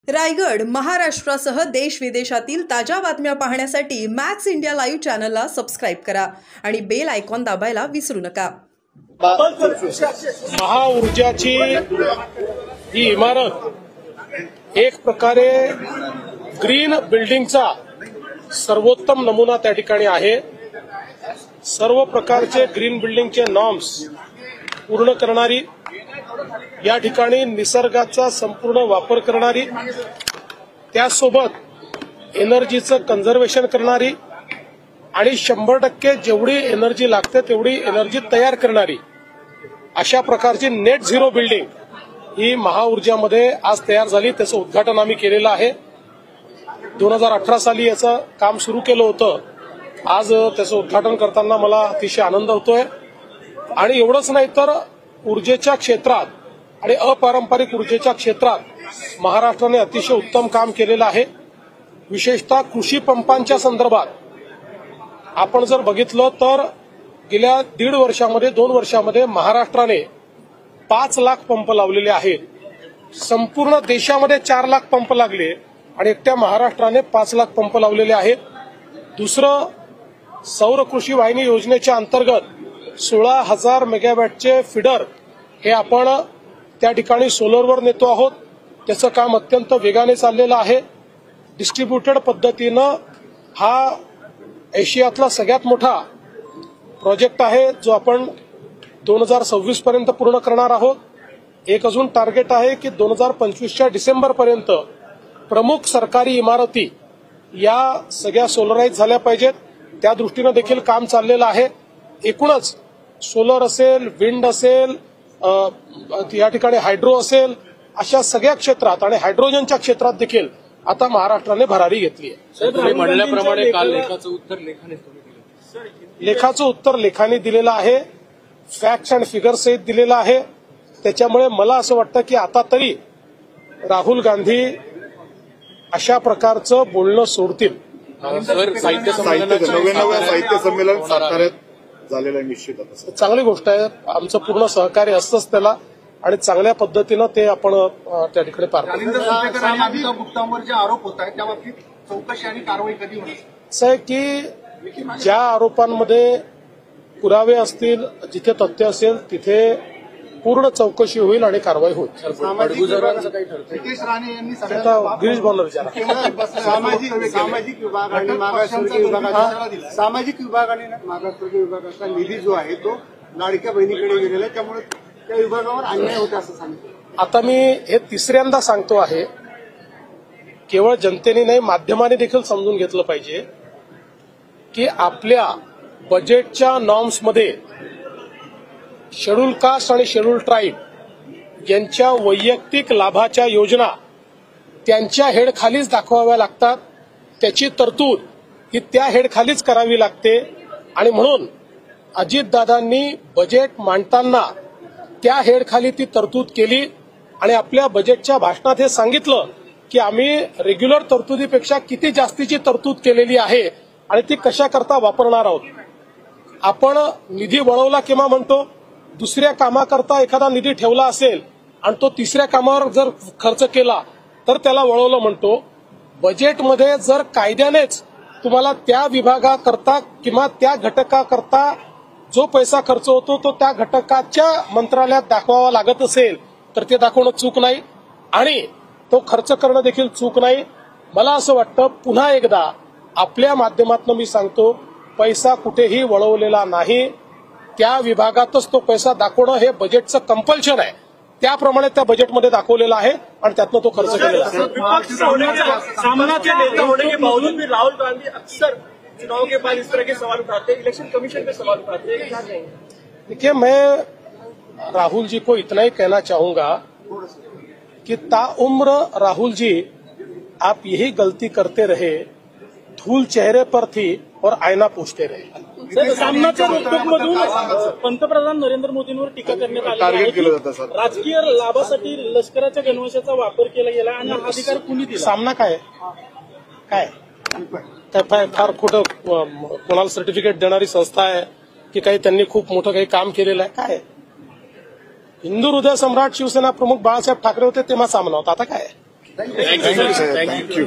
रायगड, महाराष्ट्रासह देश विदेशातील ताज्या बातम्या पाहण्यासाठी मॅक्स इंडिया लाईव्ह चॅनलला सबस्क्राईब करा आणि बेल आयकॉन दाबायला विसरू नका। महाऊर्जाची ही इमारत एक प्रकारे ग्रीन बिल्डिंगचा सर्वोत्तम नमुना त्या ठिकाणी आहे। सर्व प्रकारचे ग्रीन बिल्डिंगचे नॉर्म्स पूर्ण करणारी, या ठिकाणी निसर्गाचा संपूर्ण वापर करणारी, त्यासोबत एनर्जीचं कन्झर्वेशन करणारी आणि 100% जेवढी एनर्जी लागते तेवढी एनर्जी तयार करणारी अशा प्रकारची नेट झिरो बिल्डिंग ही महाऊर्जामध्ये आज तयार झाली। त्याचं उद्घाटन आम्ही केलेलं आहे। 2018 साली याचं काम सुरू केलं होतं। आज त्याचं उद्घाटन करताना मला अतिशय आनंद होतोय। आणि एवढंच नाही तर ऊर्जेच्या क्षेत्रात आणि अपारंपरिक ऊर्जेच्या क्षेत्रात महाराष्ट्राने अतिशय उत्तम काम केलेलं आहे। विशेषतः कृषी पंपांच्या संदर्भात आपण जर बघितलं तर गेल्या 1.5 वर्षामध्ये 2 वर्षामध्ये महाराष्ट्राने 5 लाख पंप लावलेले आहेत। संपूर्ण देशामध्ये 4 लाख पंप लागले आणि एकट्या महाराष्ट्राने 5 लाख पंप लावलेले आहेत। दुसरं, सौर कृषी वाहिनी योजनेच्या अंतर्गत 16,000 मेगावॅटचे फीडर हे आपण त्या ठिकाणी सोलरवर नेतो आहोत। त्याचं काम अत्यंत वेगाने चाललेलं आहे। डिस्ट्रीब्युटेड पद्धतीनं हा एशियातला सगळ्यात मोठा प्रोजेक्ट आहे जो आपण 2026 पर्यंत पूर्ण करणार आहोत। एक अजून टार्गेट आहे की 2025च्या डिसेंबर पर्यंत प्रमुख सरकारी इमारती या सगळ्या सोलराईज झाल्या पाहिजेत। त्या दृष्टीनं देखील काम चाललेलं आहे। एकूणच सोलर असेल, विंड असेल, या ठिकाणी हायड्रो असेल, अशा सगळ्या क्षेत्रात आणि हायड्रोजनच्या क्षेत्रात देखील आता महाराष्ट्राने भरारी घेतली आहे। म्हणल्याप्रमाणे काल लेखाचं उत्तर लेखाने दिलेलं आहे, फॅक्ट्स अँड फिगर सहित दिलेलं आहे। त्याच्यामुळे मला असं वाटतं की आता तरी राहुल गांधी अशा प्रकारचं बोलणं सोडतील। साहित्य संमेलन साताऱ्यात झालेलं आहे, निश्चितच चांगली गोष्ट आहे। आमचं पूर्ण सहकार्य असतंच त्याला आणि चांगल्या पद्धतीनं ते आपण त्या ठिकाणी पार पाडतो। गुप्तांवर जे आरोप होत आहेत त्या बाबतीत चौकशी आणि कारवाई कधी होणार? असं आहे की ज्या आरोपांमध्ये पुरावे असतील, जिथे तथ्य असेल तिथे पूर्ण चौकशी होईल आणि कारवाई होईल। नितेश राणे यांनी गिरीश भाऊंना विचारा। सामाजिक विभाग आणि मागासवर्गीय विभागाने मागासवर्गीय विभागाचा निधी जो आहे तो लाडक्या बहिणीकडे गेलेला आहे, त्यामुळे त्या विभागावर अन्याय होता असं सांगितलं। आता मी हे तिसऱ्यांदा सांगतो आहे, केवळ जनतेने नाही माध्यमाने देखील समजून घेतलं पाहिजे की आपल्या बजेटच्या नॉर्म्समध्ये शेड्यूल कास्ट आणि शेड्यूल ट्राईब यांच्या वैयक्तिक लाभाच्या योजना त्यांच्या हेडखालीच दाखवाव्या लागतात। त्याची तरतूद ही त्या हेडखालीच करावी लागते आणि म्हणून अजितदादांनी बजेट मांडताना त्या हेडखाली ती तरतूद केली आणि आपल्या बजेटच्या भाषणात हे सांगितलं की आम्ही रेग्युलर तरतुदीपेक्षा किती जास्तीची तरतूद केलेली आहे आणि ती कशा करता वापरणार आहोत। आपण निधी वळवला किंवा म्हणतो दुसऱ्या कामाकरता एखादा निधी ठेवला असेल आणि तो तिसऱ्या कामावर जर खर्च केला तर त्याला वळवलं म्हणतो। बजेटमध्ये जर कायद्यानेच तुम्हाला त्या विभागाकरता किंवा त्या घटकाकरता जो पैसा खर्च होतो तो त्या घटकाच्या मंत्रालयात दाखवावा लागत असेल तर ते दाखवणं चूक नाही आणि तो खर्च करणं देखील चूक नाही। मला असं वाटतं पुन्हा एकदा आपल्या माध्यमातून मी सांगतो, पैसा कुठेही वळवलेला नाही। त्या विभागातच तो पैसा दाखवणं हे बजेटचं कंपल्शन आहे। त्याप्रमाणे त्या बजेटमध्ये दाखवलेलं आहे आणि त्यातनं तो खर्च केलेला आहे। सामनाचे नेता होने के बावजूद भी राहुल गांधी अक्सर चुनाव के बाद इस तरह के सवाल उठाते हैं, इलेक्शन कमीशन पे सवाल उठाते हैं, क्या कहेंगे? देखिए, मैं राहुल जी को इतना ही कहना चाहूंगा कि ताउम्र राहुल जी आप यही गलती करते रहे, धूल चेहरे पर थी और आईना पूछते रहे। सामनाच्या रोकटोकमधून पंतप्रधान नरेंद्र मोदींवर टीका करण्यात आली आहे की राजकीय लाभासाठी लष्कराच्या गणवेशाचा वापर केला गेला आणि हा अधिकार कुणी दिला? सामना काय फार कुठं कोणाला सर्टिफिकेट देणारी संस्था आहे की काही त्यांनी खूप मोठं काही काम केलेलं आहे? काय हिंदू हृदय सम्राट शिवसेना प्रमुख बाळासाहेब ठाकरे होते तेव्हा सामना होता, आता काय? थँक्यू.